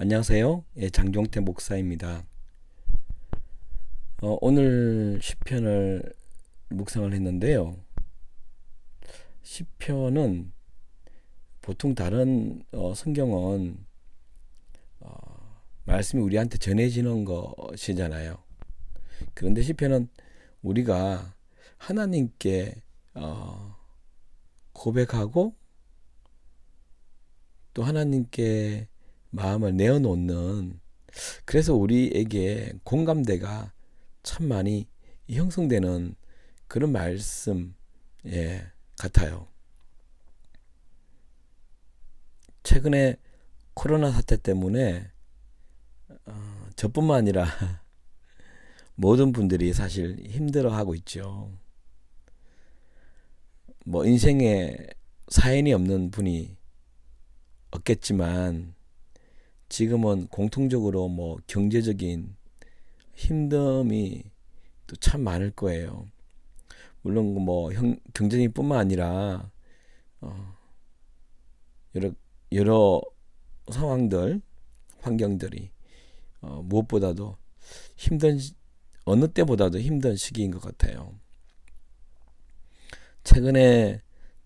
안녕하세요. 장종태 목사입니다. 오늘 시편을 묵상을 했는데요. 시편은 보통 다른 성경은 말씀이 우리한테 전해지는 것이잖아요. 그런데 시편은 우리가 하나님께 고백하고 또 하나님께 마음을 내어놓는, 그래서 우리에게 공감대가 참 많이 형성되는 그런 말씀 같아요. 최근에 코로나 사태 때문에 저뿐만 아니라 모든 분들이 사실 힘들어하고 있죠. 뭐 인생에 사연이 없는 분이 없겠지만 지금은 공통적으로 뭐 경제적인 힘듦이 또 참 많을 거예요. 물론 뭐 경제적인뿐만 아니라 여러 여러 상황들, 환경들이 무엇보다도 힘든, 어느 때보다도 힘든 시기인 것 같아요. 최근에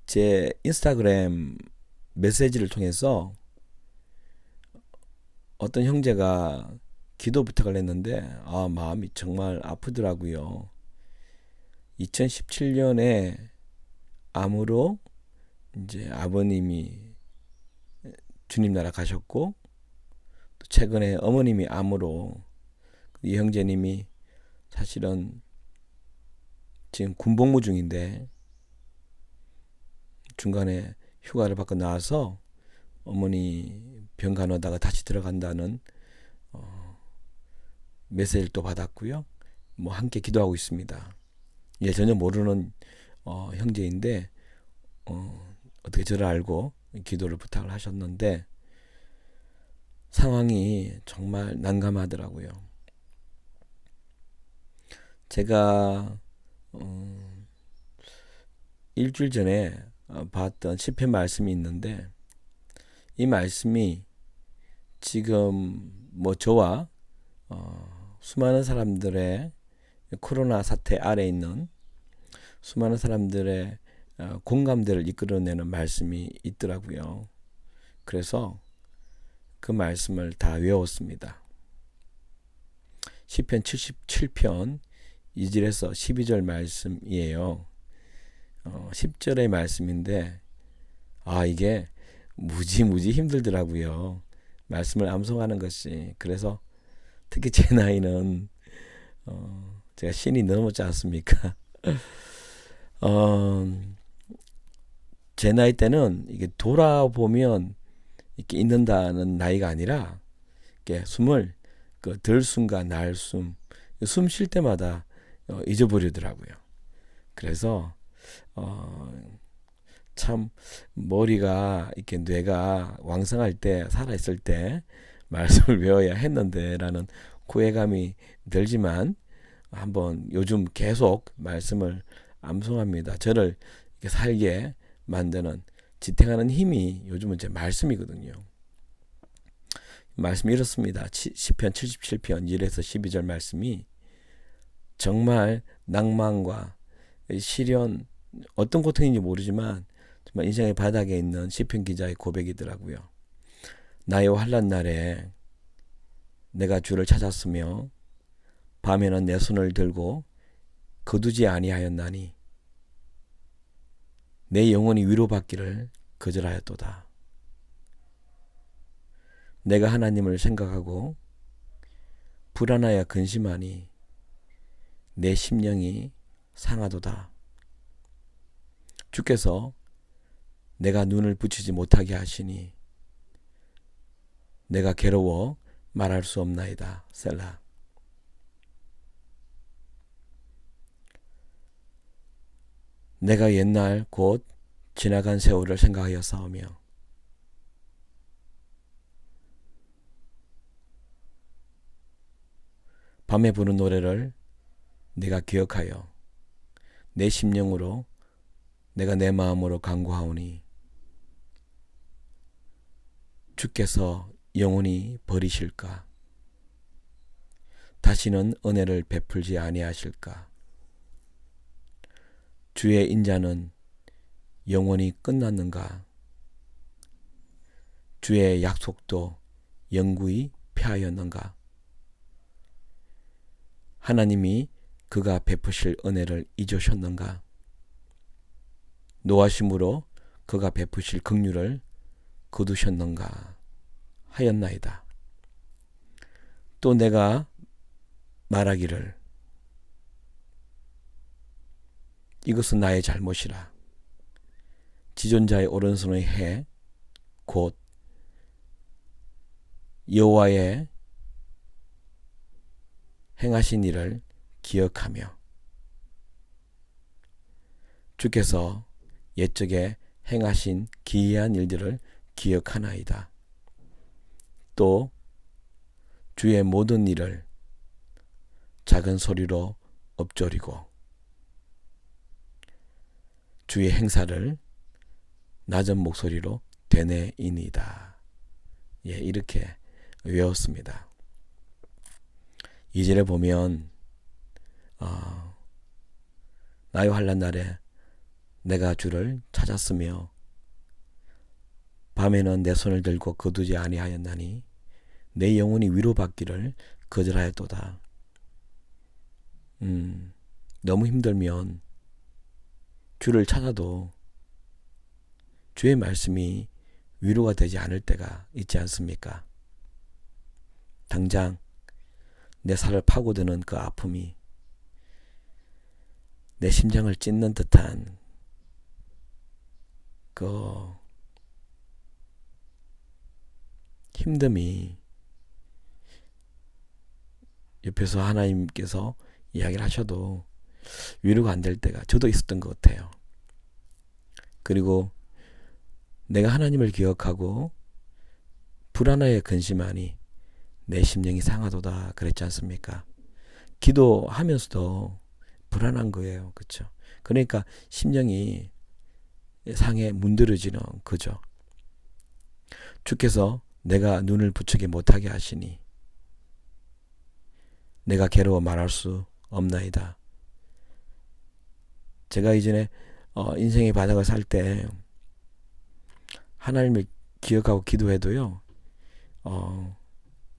제 인스타그램 메시지를 통해서 어떤 형제가 기도 부탁을 했는데 마음이 정말 아프더라고요. 2017년에 암으로 이제 아버님이 주님 나라 가셨고, 또 최근에 어머님이 암으로, 이 형제님이 사실은 지금 군복무 중인데 중간에 휴가를 받고 나와서 어머니 병 간호다가 다시 들어간다는 메시지를 또 받았고요. 뭐 함께 기도하고 있습니다. 전혀 모르는 형제인데 어떻게 저를 알고 기도를 부탁을 하셨는데 상황이 정말 난감하더라고요. 제가 일주일 전에 봤던 시편 말씀이 있는데, 이 말씀이 지금 뭐 저와 수많은 사람들의 코로나 사태 아래 있는 수많은 사람들의 공감대를 이끌어내는 말씀이 있더라고요. 그래서 그 말씀을 다 외웠습니다. 시편 77편 2절에서 12절 말씀이에요. 10절의 말씀인데 이게 무지 힘들더라고요. 말씀을 암송하는 것이. 그래서 특히 제 나이는 제가 신이 넘었지 않습니까? 제 나이 때는 이게 돌아보면 이렇게 있는다는 나이가 아니라 이렇게 숨을 들숨과 날숨, 숨 쉴 때마다 잊어버리더라고요. 그래서 참 머리가 이렇게 뇌가 왕성할 때, 살아 있을 때 말씀을 외워야 했는데라는 후회감이 들지만 한번 요즘 계속 말씀을 암송합니다. 저를 이렇게 살게 만드는, 지탱하는 힘이 요즘은 제 말씀이거든요. 말씀이 이렇습니다. 시편 77편 1에서 12절 말씀이 정말 낭만과 시련, 어떤 고통인지 모르지만 정말 인생의 바닥에 있는 시편 기자의 고백이더라고요. 나의 환난 날에 내가 주를 찾았으며 밤에는 내 손을 들고 거두지 아니하였나니 내 영혼이 위로받기를 거절하였도다. 내가 하나님을 생각하고 불안하여 근심하니 내 심령이 상하도다. 주께서 내가 눈을 붙이지 못하게 하시니 내가 괴로워 말할 수 없나이다. 셀라. 내가 옛날 곧 지나간 세월을 생각하여 싸우며 밤에 부는 노래를 내가 기억하여 내 심령으로 내가 내 마음으로 간구하오니 주께서 영원히 버리실까? 다시는 은혜를 베풀지 아니하실까? 주의 인자는 영원히 끝났는가? 주의 약속도 영구히 폐하였는가? 하나님이 그가 베푸실 은혜를 잊으셨는가? 노하심으로 그가 베푸실 긍휼을 거두셨는가 하였나이다. 또 내가 말하기를 이것은 나의 잘못이라. 지존자의 오른손의 해 곧 여호와의 행하신 일을 기억하며 주께서 옛적에 행하신 기이한 일들을 기억하나이다. 또 주의 모든 일을 작은 소리로 읊조리고 주의 행사를 낮은 목소리로 되뇌이니다. 예, 이렇게 외웠습니다. 2절에 보면 나의 환난 날에 내가 주를 찾았으며 밤에는 내 손을 들고 거두지 아니하였나니 내 영혼이 위로받기를 거절하였도다. 너무 힘들면 주를 찾아도 주의 말씀이 위로가 되지 않을 때가 있지 않습니까? 당장 내 살을 파고드는 그 아픔이 내 심장을 찢는 듯한 그 힘듦이 옆에서 하나님께서 이야기를 하셔도 위로가 안 될 때가 저도 있었던 것 같아요. 그리고 내가 하나님을 기억하고 불안하에 근심하니 내 심령이 상하도다 그랬지 않습니까? 기도하면서도 불안한 거예요. 그렇죠? 그러니까 심령이 상해 문드러지는 거죠. 주께서 내가 눈을 부추게 못하게 하시니 내가 괴로워 말할 수 없나이다. 제가 이전에 인생의 바닥을 살 때 하나님을 기억하고 기도해도요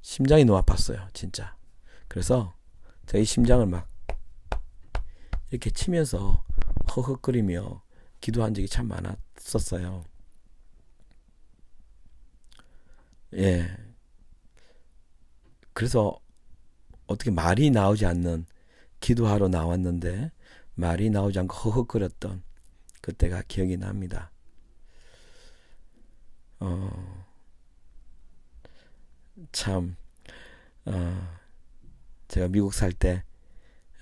심장이 너무 아팠어요. 진짜. 그래서 제가 이 심장을 막 이렇게 치면서 허헉거리며 기도한 적이 참 많았었어요. 예. 그래서 어떻게 말이 나오지 않는 기도하러 나왔는데 말이 나오지 않고 허헉거렸던 그때가 기억이 납니다. 참 제가 미국 살 때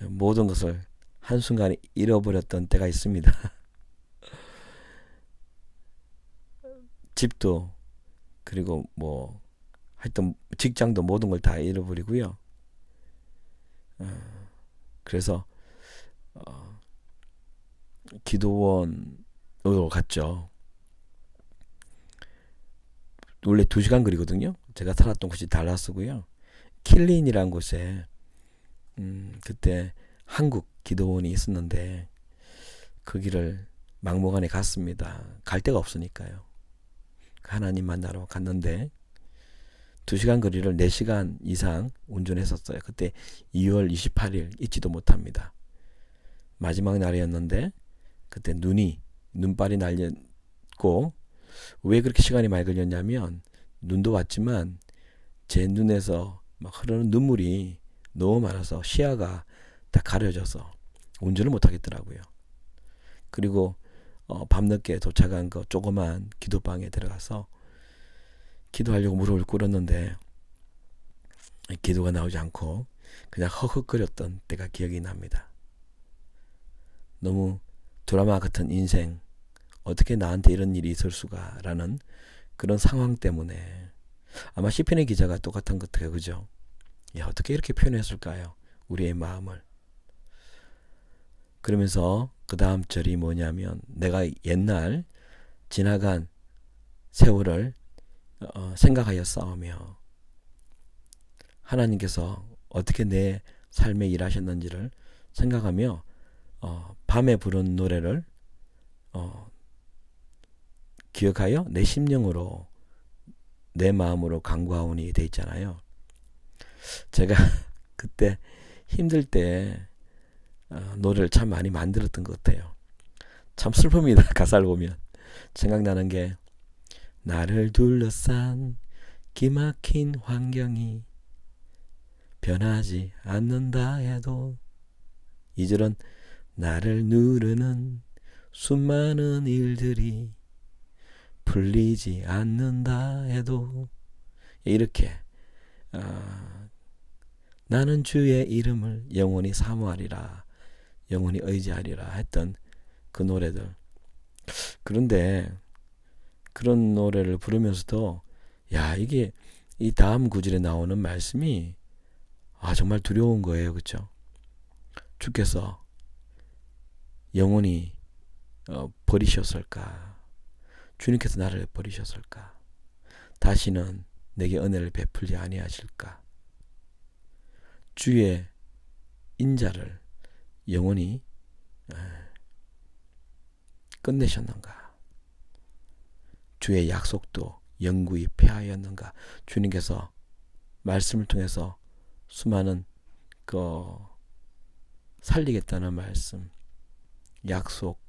모든 것을 한순간에 잃어버렸던 때가 있습니다. 집도 그리고 뭐 하여튼 직장도 모든 걸 다 잃어버리고요. 그래서 기도원으로 갔죠. 원래 2시간 거리거든요. 제가 살았던 곳이 달라스고요. 킬린이라는 곳에 그때 한국 기도원이 있었는데 거기를 막무가내 갔습니다. 갈 데가 없으니까요. 하나님 만나러 갔는데 2시간 거리를 4시간 이상 운전했었어요. 그때 2월 28일 잊지도 못합니다. 마지막 날이었는데 그때 눈발이 날렸고 왜 그렇게 시간이 많이 걸렸냐면 눈도 왔지만 제 눈에서 막 흐르는 눈물이 너무 많아서 시야가 다 가려져서 운전을 못 하겠더라고요. 그리고 밤늦게 도착한 그 조그만 기도방에 들어가서 기도하려고 무릎을 꿇었는데 기도가 나오지 않고 그냥 허헉거렸던 때가 기억이 납니다. 너무 드라마 같은 인생, 어떻게 나한테 이런 일이 있을 수가 라는 그런 상황 때문에 아마 시편의 기자가 똑같은 것 같아요. 그죠? 야, 어떻게 이렇게 표현했을까요? 우리의 마음을. 그러면서 그 다음 절이 뭐냐면 내가 옛날 지나간 세월을 생각하여 싸우며 하나님께서 어떻게 내 삶에 일하셨는지를 생각하며 밤에 부른 노래를 기억하여 내 심령으로 내 마음으로 간구하오니 돼 있잖아요. 제가 그때 힘들 때 노래를 참 많이 만들었던 것 같아요. 참 슬픕니다. 가사를 보면 생각나는 게 나를 둘러싼 기막힌 환경이 변하지 않는다 해도 2절은 나를 누르는 수많은 일들이 풀리지 않는다 해도 이렇게 나는 주의 이름을 영원히 사모하리라 영원히 의지하리라 했던 그 노래들. 그런데 그런 노래를 부르면서도 야 이게 이 다음 구절에 나오는 말씀이 정말 두려운 거예요. 그렇죠? 주께서 영원히 버리셨을까? 주님께서 나를 버리셨을까? 다시는 내게 은혜를 베풀지 아니하실까? 주의 인자를 영원히 끝내셨는가? 주의 약속도 영구히 폐하였는가? 주님께서 말씀을 통해서 수많은 살리겠다는 말씀, 약속,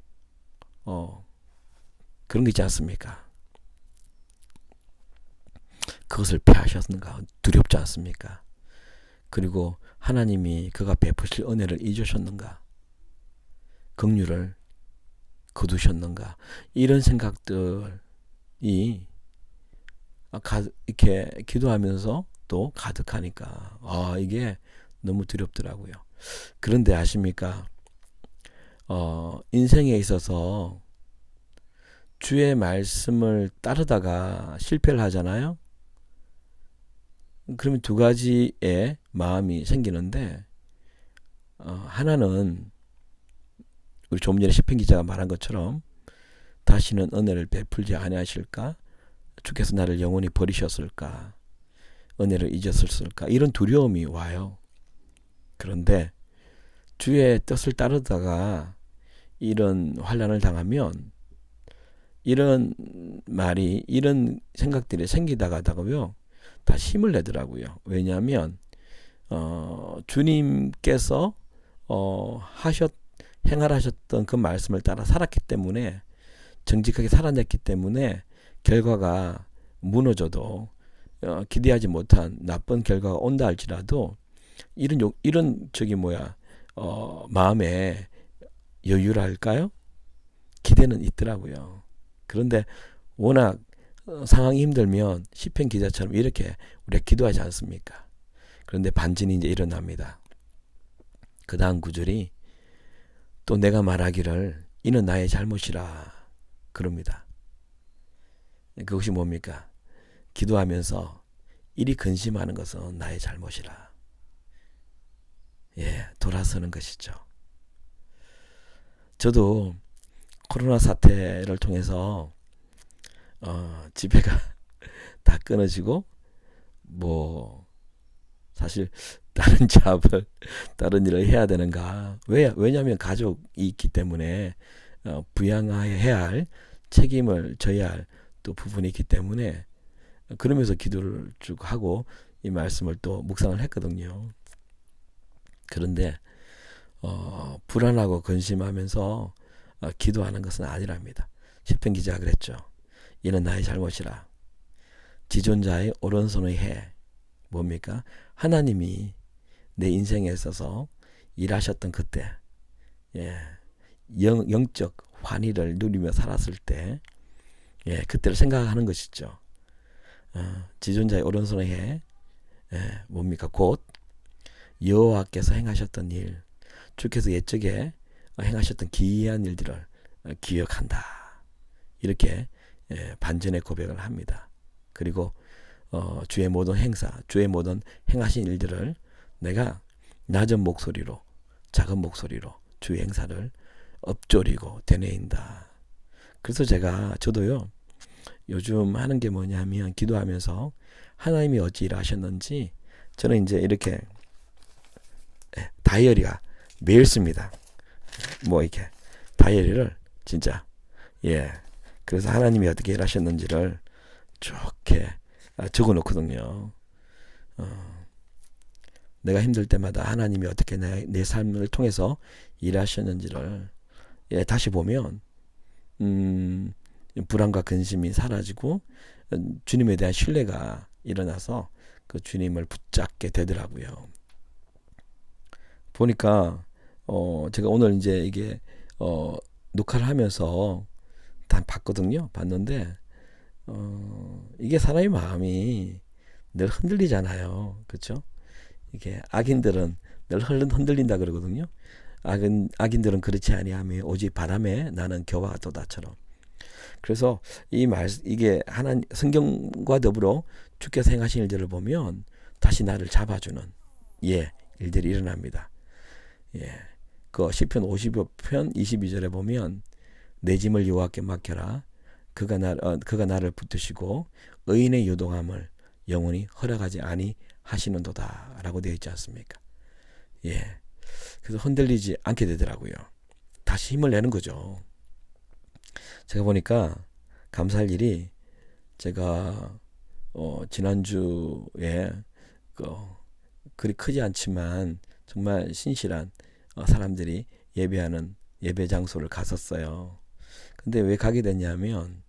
그런 게 있지 않습니까? 그것을 폐하셨는가? 두렵지 않습니까? 그리고 하나님이 그가 베푸실 은혜를 잊으셨는가? 긍휼을 거두셨는가? 이런 생각들이 이렇게 기도하면서 또 가득하니까 이게 너무 두렵더라고요. 그런데 아십니까? 인생에 있어서 주의 말씀을 따르다가 실패를 하잖아요. 그러면 두 가지의 마음이 생기는데 하나는 우리 조금 전에 시편 기자가 말한 것처럼 다시는 은혜를 베풀지 아니하실까? 주께서 나를 영원히 버리셨을까? 은혜를 잊었을까? 이런 두려움이 와요. 그런데 주의 뜻을 따르다가 이런 환난을 당하면 이런 말이 이런 생각들이 생기다가요 다 힘을 내더라고요. 왜냐하면 주님께서 행하셨던 그 말씀을 따라 살았기 때문에 정직하게 살아냈기 때문에 결과가 무너져도 기대하지 못한 나쁜 결과가 온다 할지라도 이런 마음에 여유랄까요? 기대는 있더라고요. 그런데 워낙 상황이 힘들면 시편 기자처럼 이렇게 우리가 기도하지 않습니까? 그런데 반전이 이제 일어납니다. 그 다음 구절이 또 내가 말하기를 이는 나의 잘못이라 그럽니다. 그것이 뭡니까? 기도하면서 이리 근심하는 것은 나의 잘못이라. 돌아서는 것이죠. 저도 코로나 사태를 통해서 집회가 다 끊어지고 사실 다른 일을 해야 되는가? 왜냐하면 가족이 있기 때문에 부양해야 할 책임을 져야 할 또 부분이 있기 때문에 그러면서 기도를 쭉 하고 이 말씀을 또 묵상을 했거든요. 그런데 불안하고 근심하면서 기도하는 것은 아니랍니다. 시편 기자가 그랬죠. 이는 나의 잘못이라. 지존자의 오른손의 해. 뭡니까? 하나님이 내 인생에 있어서 일하셨던 그때 영적 환희를 누리며 살았을 때 그때를 생각하는 것이죠. 지존자의 오른손의 해 뭡니까? 곧 여호와께서 행하셨던 일, 주께서 옛적에 행하셨던 기이한 일들을 기억한다. 이렇게 반전의 고백을 합니다. 그리고 주의 모든 행사, 주의 모든 행하신 일들을 내가 낮은 목소리로, 작은 목소리로 주의 행사를 엎조리고 되뇌인다. 그래서 저도요 요즘 하는 게 뭐냐면 기도하면서 하나님이 어찌 일하셨는지 저는 이제 이렇게 다이어리가 매일 씁니다. 뭐 이렇게 다이어리를 진짜 그래서 하나님이 어떻게 일하셨는지를 좋게 적어 놓거든요. 내가 힘들 때마다 하나님이 어떻게 내 삶을 통해서 일하셨는지를 다시 보면 불안과 근심이 사라지고 주님에 대한 신뢰가 일어나서 그 주님을 붙잡게 되더라고요. 보니까 제가 오늘 이제 이게 녹화를 하면서 다 봤거든요. 봤는데 이게 사람의 마음이 늘 흔들리잖아요. 그렇죠? 이게 악인들은 늘 흔들린다 그러거든요. 악인들은 그렇지 아니하며 오직 바람에 나는 겨와 같도다처럼. 그래서 이게 성경과 더불어 주께서 행하신 일들을 보면 다시 나를 잡아주는 일들이 일어납니다. 그 시편 55편 22절에 보면 내 짐을 여호와께 맡겨라. 그가 나를 붙드시고 의인의 요동함을 영원히 허락하지 아니하시는도다라고 되어 있지 않습니까? 그래서 흔들리지 않게 되더라고요. 다시 힘을 내는 거죠. 제가 보니까 감사할 일이 제가 지난주에 그리 크지 않지만 정말 신실한 사람들이 예배하는 예배 장소를 갔었어요. 근데 왜 가게 됐냐면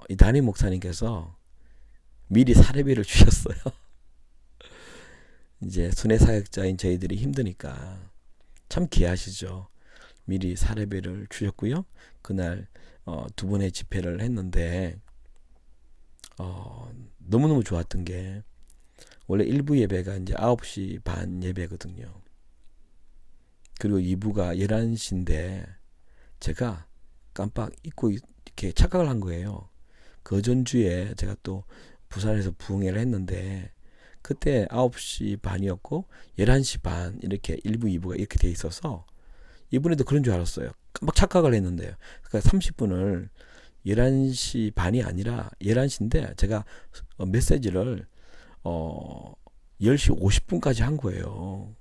이 담임 목사님께서 미리 사례비를 주셨어요. 이제 순회 사역자인 저희들이 힘드니까 참 귀하시죠. 미리 사례비를 주셨고요. 그날 두 번의 집회를 했는데 너무너무 좋았던 게 원래 1부 예배가 이제 9시 반 예배거든요. 그리고 2부가 11시인데 제가 깜빡 잊고 이렇게 착각을 한 거예요. 그 전주에 제가 또 부산에서 부흥회를 했는데 그때 9시 반이었고 11시 반 이렇게 1부 2부가 이렇게 돼 있어서 이번에도 그런 줄 알았어요. 깜빡 착각을 했는데요. 그러니까 30분을 11시 반이 아니라 11시인데 제가 메시지를 10시 50분까지 한 거예요.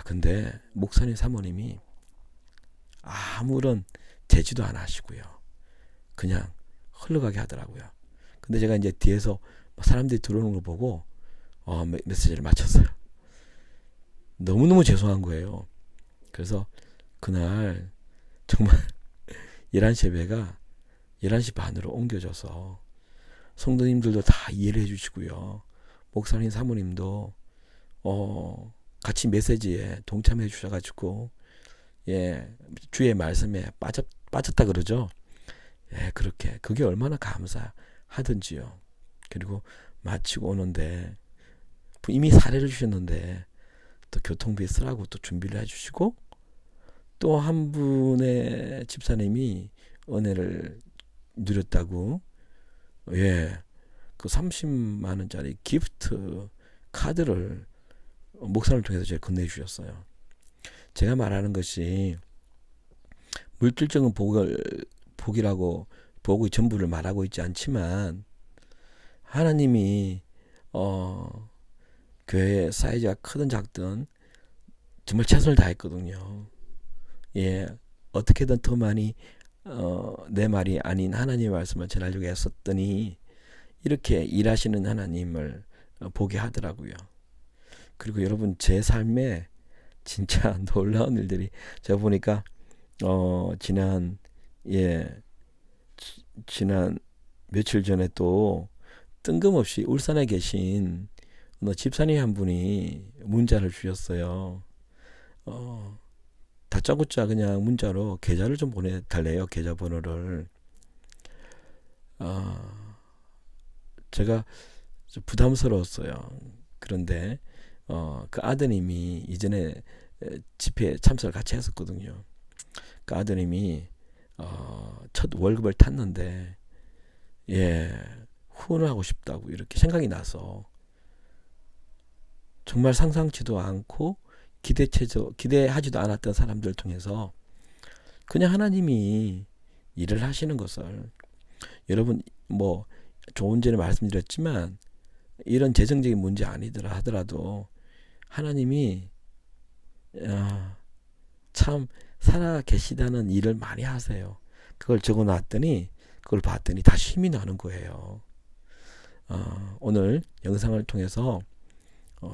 근데 목사님 사모님이 아무런 제지도 안 하시고요. 그냥 흘러가게 하더라고요. 근데 제가 이제 뒤에서 사람들이 들어오는 걸 보고 메시지를 마쳤어요. 너무너무 죄송한 거예요. 그래서 그날 정말 11시 예배가 11시 반으로 옮겨져서 성도님들도 다 이해를 해주시고요. 목사님 사모님도 같이 메시지에 동참해 주셔가지고 주의 말씀에 빠졌다 그러죠. 그렇게 그게 얼마나 감사하든지요. 그리고 마치고 오는데 이미 사례를 주셨는데 또 교통비 쓰라고 또 준비를 해주시고 또 한 분의 집사님이 은혜를 누렸다고 그 30만 원짜리 기프트 카드를 목사를 통해서 제가 건네주셨어요. 제가 말하는 것이 물질적인 복이라고 복의 전부를 말하고 있지 않지만 하나님이 교회 사이즈가 크든 작든 정말 최선을 다했거든요. 어떻게든 더 많이 내 말이 아닌 하나님의 말씀을 전하려고 했었더니 이렇게 일하시는 하나님을 보게 하더라고요. 그리고 여러분 제 삶에 진짜 놀라운 일들이 제가 보니까 지난 며칠 전에 또 뜬금없이 울산에 계신 집사님 한 분이 문자를 주셨어요. 다짜고짜 그냥 문자로 계좌를 좀 보내달래요. 계좌번호를. 제가 좀 부담스러웠어요. 그런데 그 아드님이 이전에 집회에 참석을 같이 했었거든요. 그 아드님이 첫 월급을 탔는데 후원하고 싶다고 이렇게 생각이 나서 정말 상상치도 않고 기대하지도 않았던 사람들 통해서 그냥 하나님이 일을 하시는 것을, 여러분 뭐 조금 전에 말씀드렸지만 이런 재정적인 문제 아니더라 하더라도 하나님이 참 살아 계시다는 일을 많이 하세요. 그걸 적어 놨더니 그걸 봤더니 다시 힘이 나는 거예요. 오늘 영상을 통해서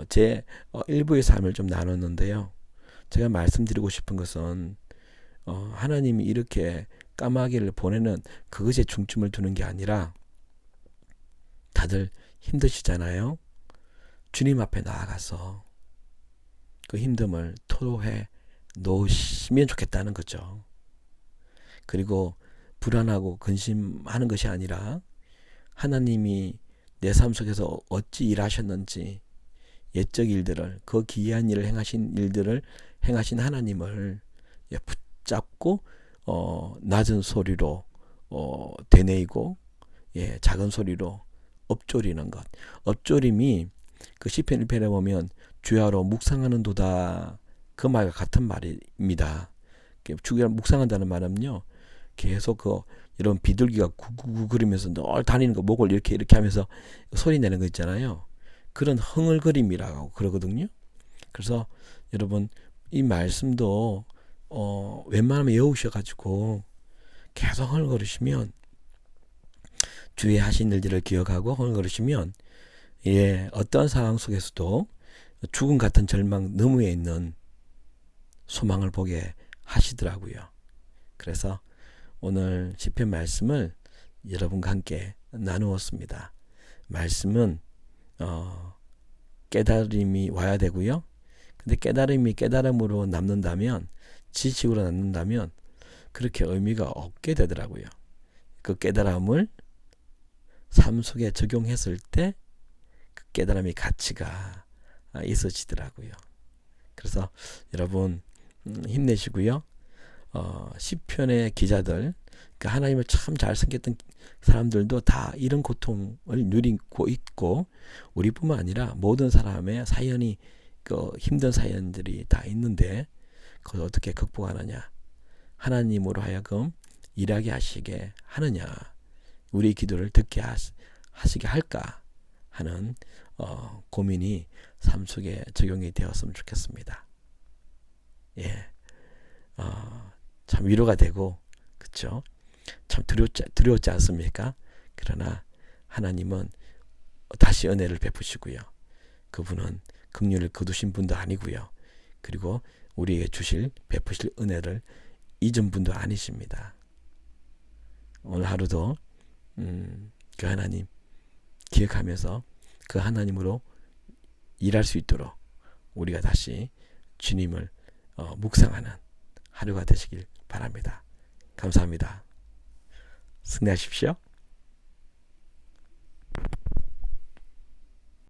제 일부의 삶을 좀 나눴는데요. 제가 말씀드리고 싶은 것은 하나님이 이렇게 까마귀를 보내는 그것에 중점을 두는 게 아니라, 다들 힘드시잖아요. 주님 앞에 나아가서 그 힘듦을 토로해 놓으시면 좋겠다는 거죠. 그리고 불안하고 근심하는 것이 아니라 하나님이 내 삶 속에서 어찌 일하셨는지, 옛적 일들을, 그 기이한 일을 행하신 일들을 행하신 하나님을 붙잡고 낮은 소리로 되뇌이고 작은 소리로 엎조리는 것. 엎조림이 그 시편 1편에 보면 주야로 묵상하는 도다, 그 말과 같은 말입니다. 주야 묵상한다는 말은요, 계속 이런 비둘기가 구구구 그리면서 늘 다니는 거, 목을 이렇게 하면서 소리 내는 거 있잖아요. 그런 흥얼거림이라고 그러거든요. 그래서 여러분 이 말씀도 웬만하면 외우셔가지고 계속 흥얼거리시면, 주의 하신 일들을 기억하고 흥얼거리시면 어떤 상황 속에서도 죽음 같은 절망 너머에 있는 소망을 보게 하시더라고요. 그래서 오늘 시편 말씀을 여러분과 함께 나누었습니다. 말씀은 깨달음이 와야 되고요. 근데 깨달음이 깨달음으로 남는다면, 지식으로 남는다면 그렇게 의미가 없게 되더라고요. 그 깨달음을 삶 속에 적용했을 때 그 깨달음의 가치가 있어지더라고요. 그래서 여러분 힘내시고요. 시편의 기자들, 그러니까 하나님을 참 잘 섬겼던 사람들도 다 이런 고통을 누리고 있고, 우리뿐만 아니라 모든 사람의 사연이, 힘든 사연들이 다 있는데 그걸 어떻게 극복하느냐, 하나님으로 하여금 일하게 하시게 하느냐, 우리 기도를 듣게 하시게 할까 하는 고민이 삶 속에 적용이 되었으면 좋겠습니다. 참 위로가 되고, 그쵸? 참 두려웠지 않습니까? 그러나 하나님은 다시 은혜를 베푸시고요. 그분은 긍휼을 거두신 분도 아니고요. 그리고 우리에게 베푸실 은혜를 잊은 분도 아니십니다. 오늘 하루도 그 하나님 기억하면서 그 하나님으로 일할 수 있도록 우리가 다시 주님을 묵상하는 하루가 되시길 바랍니다. 감사합니다. 승리하십시오.